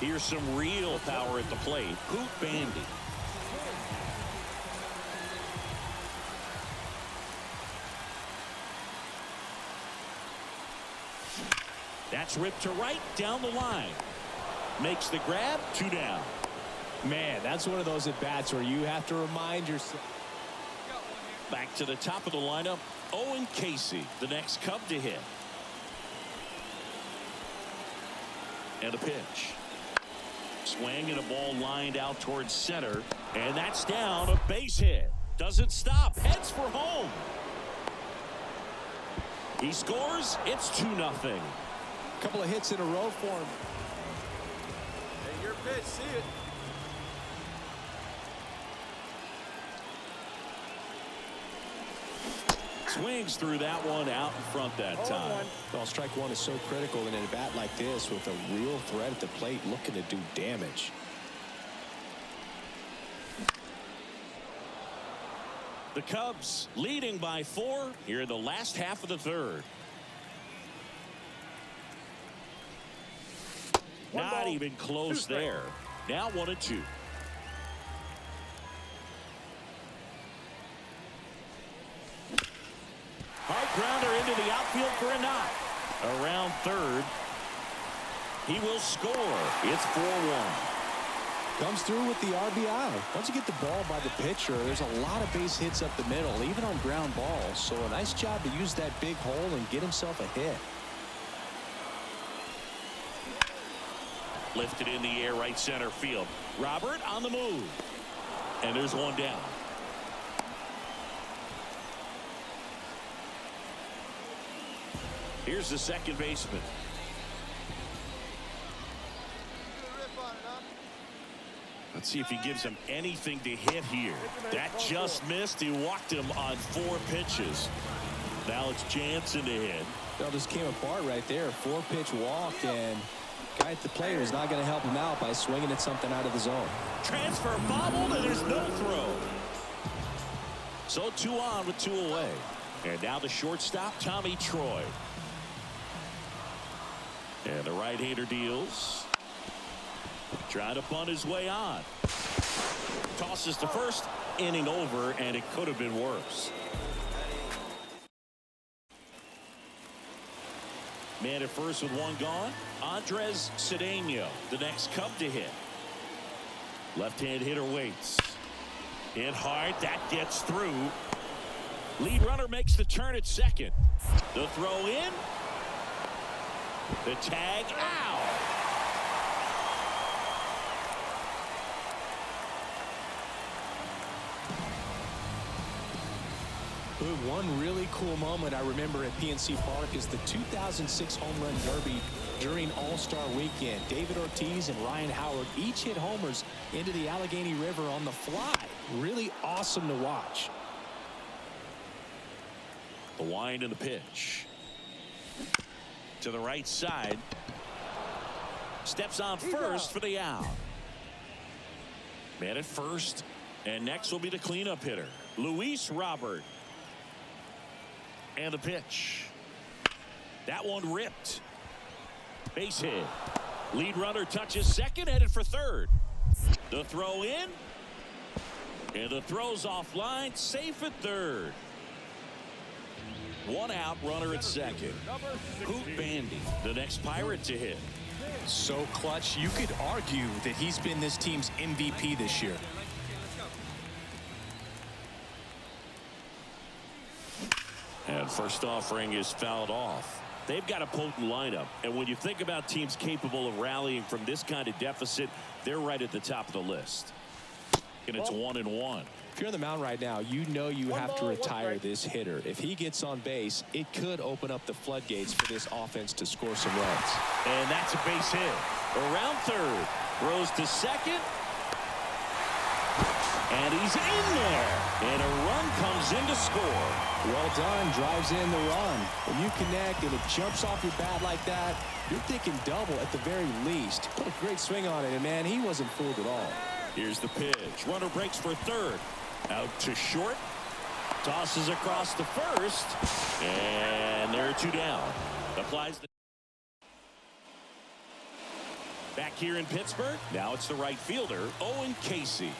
Here's some real power at the plate. Hoot Bandy. That's ripped to right down the line. Makes the grab. 2 down. Man, that's one of those at-bats where you have to remind yourself. Back to the top of the lineup. Owen Casey, the next Cub to hit. And a pitch. Swing and a ball lined out towards center. And that's down. A base hit. Doesn't stop. Heads for home. He scores. It's 2-0. Couple of hits in a row for him. Hey, your pitch, see it. Swings through that one out in front that time. Well, strike one is so critical in a bat like this with a real threat at the plate looking to do damage. The Cubs leading by 4 here in the last half of the third. Not even close there. Now 1-2. Hard grounder into the outfield for a knock. Around third. He will score. It's 4-1. Comes through with the RBI. Once you get the ball by the pitcher, there's a lot of base hits up the middle, even on ground balls. So a nice job to use that big hole and get himself a hit. Lifted in the air right center field. Robert on the move. And there's one down. Here's the second baseman. Let's see if he gives him anything to hit here. That just missed. He walked him on 4 pitches. Now it's Jansen to hit. Well, this came apart right there. 4-pitch walk, and guy at the plate was not going to help him out by swinging at something out of the zone. Transfer bobbled, and there's no throw. So 2 on with 2 away. And now the shortstop, Tommy Troy. And the right-hander deals. Trying to bunt his way on. Tosses to first. Inning over, and it could have been worse. Man at first with 1 gone. Andres Cedeno, the next Cub to hit. Left-hand hitter waits. Hit hard. That gets through. Lead runner makes the turn at second. The throw in. The tag out. One really cool moment I remember at PNC Park is the 2006 Home Run Derby during All-Star Weekend. David Ortiz and Ryan Howard each hit homers into the Allegheny River on the fly. Really awesome to watch. The wind and the pitch. To the right side. Steps on first for the out. Man at first. And next will be the cleanup hitter, Luis Robert. And the pitch. That one ripped. Base hit. Lead runner touches second, headed for third. The throw in. And the throw's offline. Safe at third. 1 out, runner at second. Hoot Bandy, the next Pirate to hit. So clutch, you could argue that he's been this team's MVP this year. And first offering is fouled off. They've got a potent lineup. And when you think about teams capable of rallying from this kind of deficit, they're right at the top of the list. And it's 1-1. If you're on the mound right now, you know you have to retire this hitter. If he gets on base, it could open up the floodgates for this offense to score some runs. And that's a base hit. Around third. Throws to second. And he's in there. And a run comes in to score. Well done. Drives in the run. When you connect and it jumps off your bat like that, you're thinking double at the very least. Put a great swing on it, and man, he wasn't fooled at all. Here's the pitch. Runner breaks for third. Out to short. Tosses across to first. And there are 2 down. Applies the Back here in Pittsburgh, now it's the right fielder, Owen Casey.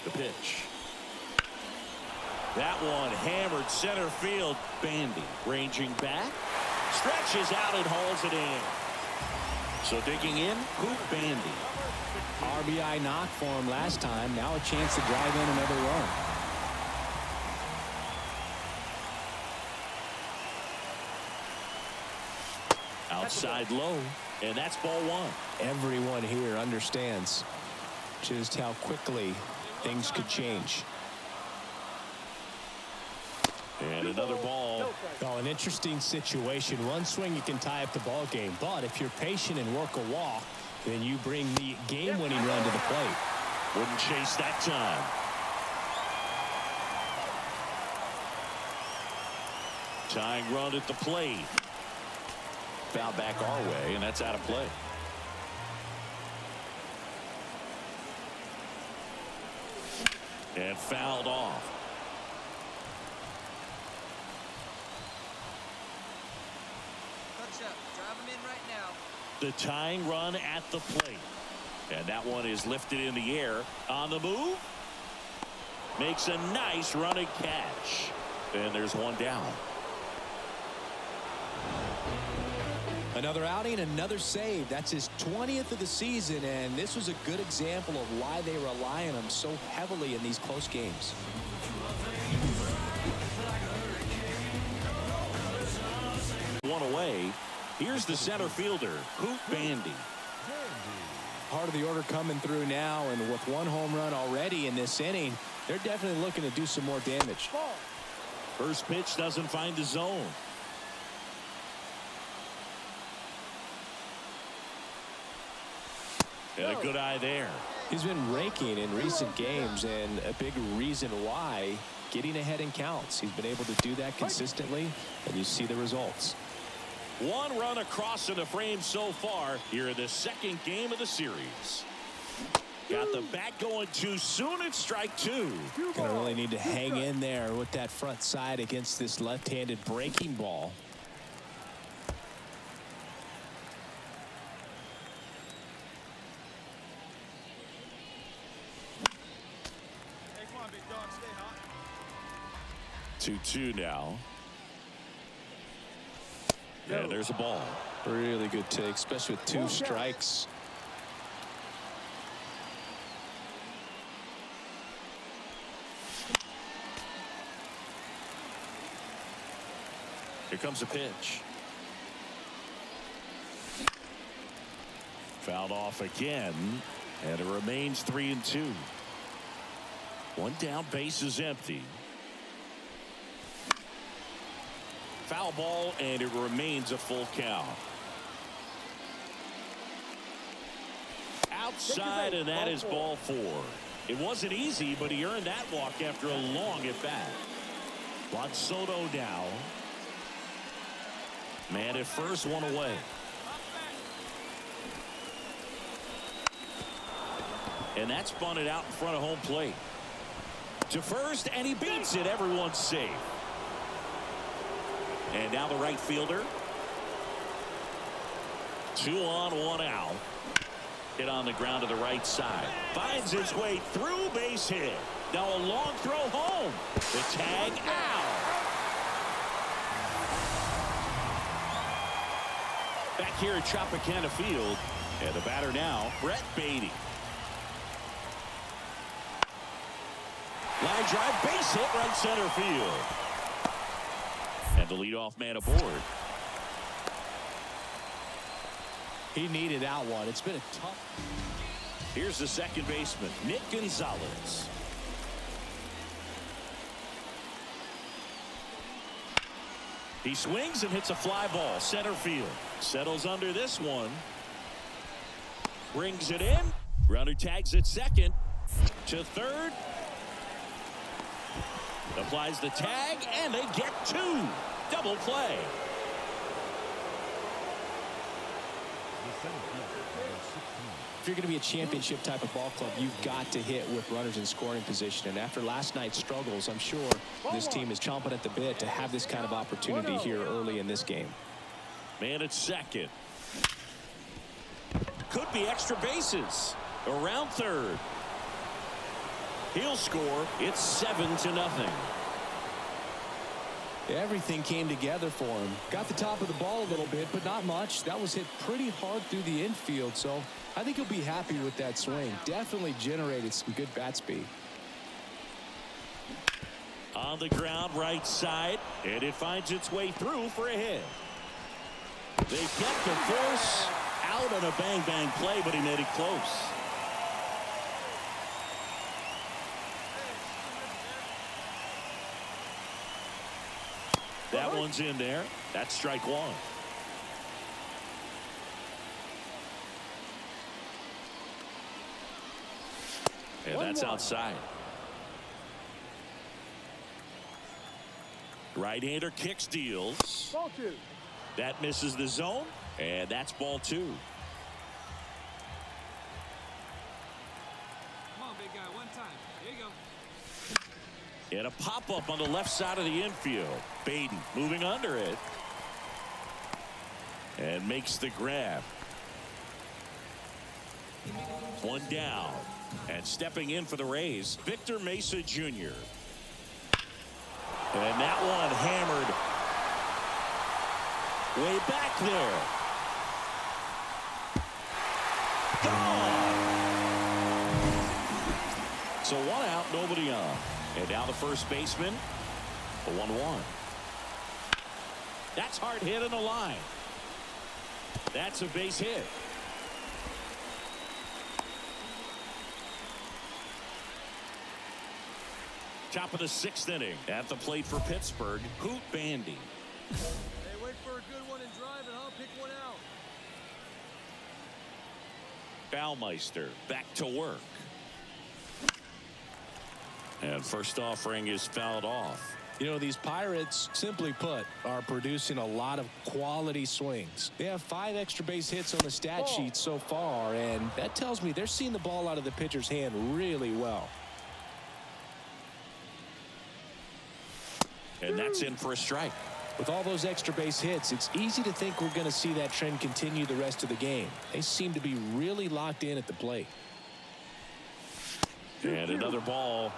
The pitch. That one hammered center field. Bandy ranging back. Stretches out and hauls it in. So digging in, Coop Bandy. RBI knock for him last time. Now a chance to drive in another run. Outside low, and that's ball one. Everyone here understands just how quickly things could change. And another ball. Oh, an interesting situation. One swing, you can tie up the ball game. But if you're patient and work a walk, then you bring the game-winning run to the plate. Wouldn't chase that time. Tying run at the plate. Foul back our way, and that's out of play. And fouled off. Drive him in right now. The tying run at the plate. And that one is lifted in the air. On the move. Makes a nice running catch. And there's one down. Another outing, another save. That's his 20th of the season, and this was a good example of why they rely on him so heavily in these close games. One away. Here's the center fielder, Coop Bandy. Part of the order coming through now, and with one home run already in this inning, they're definitely looking to do some more damage. First pitch doesn't find the zone. And a good eye there. He's been raking in recent games, and a big reason why, getting ahead in counts. He's been able to do that consistently, and you see the results. One run across in the frame so far here in the second game of the series. Got the bat going too soon. It's strike two. Gonna really need to hang in there with that front side against this left-handed breaking ball. Hey, come on, big dog, stay hot. 2-2 now. And there's a ball. Really good take, especially with two strikes. Here comes a pitch. Fouled off again, and it remains 3-2. One down, base is empty. Foul ball, and it remains a full count. Outside, and that is ball four. It wasn't easy, but he earned that walk after a long at bat. Juan Soto now. Man at first, one away. And that's bunted out in front of home plate. To first, and he beats it. Everyone's safe. And now the right fielder. 2 on, 1 out. Hit on the ground to the right side. Finds his way through, base hit. Now a long throw home. The tag out. Back here at Tropicana Field. And the batter now, Brett Beatty. Line drive, base hit, right center field. And the leadoff man aboard. He needed out one. It's been a tough. Here's the second baseman, Nick Gonzalez. He swings and hits a fly ball, center field. Settles under this one. Brings it in. Runner tags at second. To third. Applies the tag, and they get 2. Double play. If you're going to be a championship type of ball club, you've got to hit with runners in scoring position. And after last night's struggles, I'm sure this team is chomping at the bit to have this kind of opportunity here early in this game. Man at second. be extra bases around third. He'll score. It's 7-0. Everything came together for him. Got the top of the ball a little bit, but not much. That was hit pretty hard through the infield, so I think he'll be happy with that swing. Definitely generated some good bat speed. On the ground, right side, and it finds its way through for a hit. They kept the force out on a bang-bang play, but he made it close. That one's in there. That's strike one. And that's outside. Right-hander kicks, deals. Ball two. That misses the zone, and that's ball two. Come on, big guy, one time. Here you go. And a pop-up on the left side of the infield. Baden moving under it. And makes the grab. One down. And stepping in for the Rays, Victor Mesa Jr. And that one hammered way back there. Gone. So one out, nobody on. And now the first baseman, a 1-1. That's hard hit in the line. That's a base hit. Top of the 6th inning. At the plate for Pittsburgh, Hoot Bandy. Hey, wait for a good one and drive it, huh? Pick one out. Baumeister back to work. And first offering is fouled off. You know, these Pirates, simply put, are producing a lot of quality swings. They have 5 extra base hits on the stat sheet so far, and that tells me they're seeing the ball out of the pitcher's hand really well. And that's in for a strike. With all those extra base hits, it's easy to think we're going to see that trend continue the rest of the game. They seem to be really locked in at the plate. And another ball.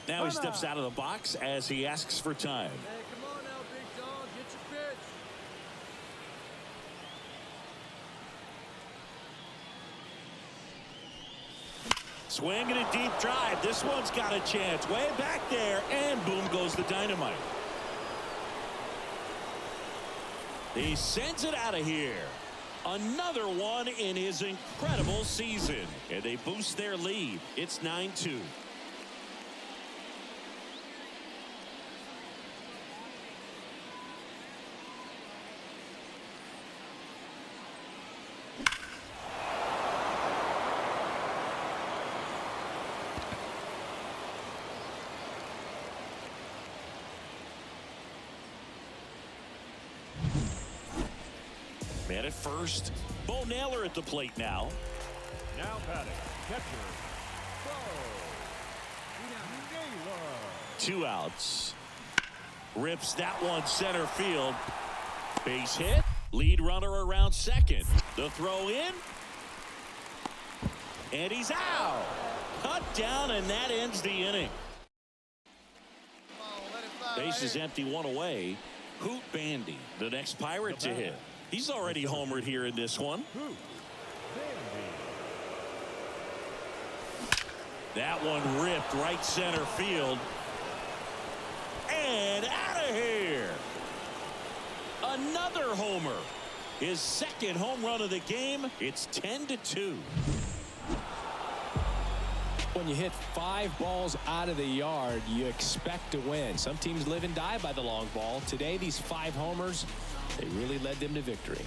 Now he steps out of the box as he asks for time. Hey, come on now, big dog. Get your pitch. Swing and a deep drive. This one's got a chance. Way back there. And boom goes the dynamite. He sends it out of here. Another one in his incredible season. And they boost their lead. It's 9-2. Man at first. Bo Naylor at the plate now. Now batting, catcher, Bo Naylor. 2 outs. Rips that one center field. Base hit. Lead runner around second. The throw in. And he's out. Cut down, and that ends the inning. Base is empty, 1 away. Hoot Bandy, the next Pirate to hit. He's already homered here in this one. That one ripped right center field. And out of here. Another homer. His second home run of the game. It's 10-2. When you hit 5 balls out of the yard, you expect to win. Some teams live and die by the long ball. Today, these 5 homers, they really led them to victory.